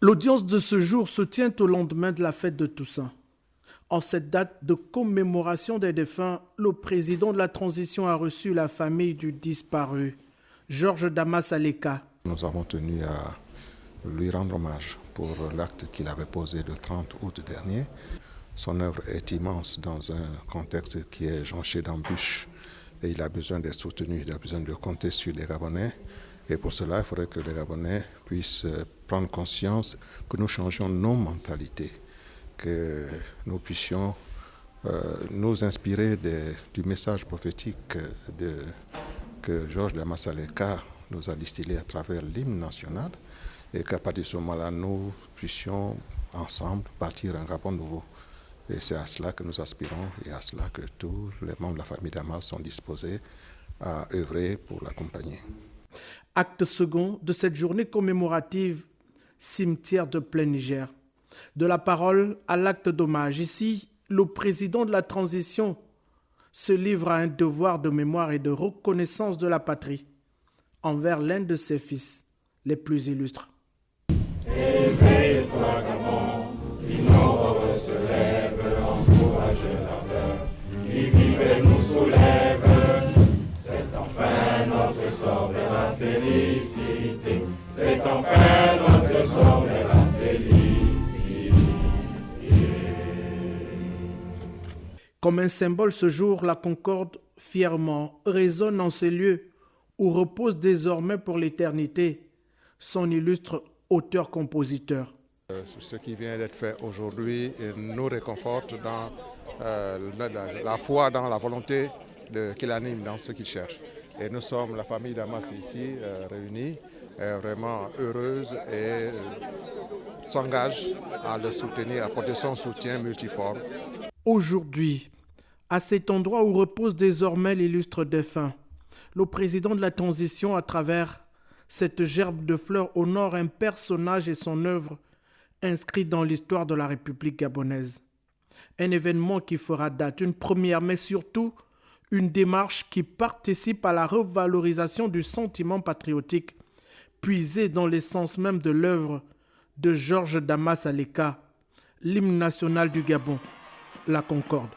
L'audience de ce jour se tient au lendemain de la fête de Toussaint. En cette date de commémoration des défunts, le président de la transition a reçu la famille du disparu, Georges Damas Aleka. Nous avons tenu à lui rendre hommage pour l'acte qu'il avait posé le 30 août dernier. Son œuvre est immense dans un contexte qui est jonché d'embûches et il a besoin d'être soutenu, il a besoin de compter sur les Gabonais. Et pour cela, il faudrait que les Gabonais puissent prendre conscience que nous changions nos mentalités, que nous puissions nous inspirer du message prophétique que Georges Damas Aleka nous a distillé à travers l'hymne national et qu'à partir de ce moment-là, nous puissions ensemble bâtir un Gabon nouveau. Et c'est à cela que nous aspirons et à cela que tous les membres de la famille Damas sont disposés à œuvrer pour l'accompagner. Acte second de cette journée commémorative, cimetière de plein Niger. De la parole à l'acte d'hommage. Ici, le président de la transition se livre à un devoir de mémoire et de reconnaissance de la patrie envers l'un de ses fils les plus illustres. Éveille-toi, Gabon, l'innombre se lève, encourage l'ardeur, qui vive et nous soulève. C'est enfin notre sort vers la félicité, c'est enfin notre sort vers la félicité. Comme un symbole, ce jour, la concorde fièrement résonne en ces lieux où repose désormais pour l'éternité son illustre auteur-compositeur. Ce qui vient d'être fait aujourd'hui nous réconforte dans la foi, dans la volonté qu'il anime dans ce qu'il cherche. Et nous sommes, la famille Damas ici, réunie, vraiment heureuse et s'engage à le soutenir, à apporter son soutien multiforme. Aujourd'hui, à cet endroit où repose désormais l'illustre défunt, le président de la transition, à travers cette gerbe de fleurs, honore un personnage et son œuvre inscrit dans l'histoire de la République gabonaise. Un événement qui fera date, une première, mais surtout une démarche qui participe à la revalorisation du sentiment patriotique, puisé dans l'essence même de l'œuvre de Georges Damas Aleka, l'hymne national du Gabon, la Concorde.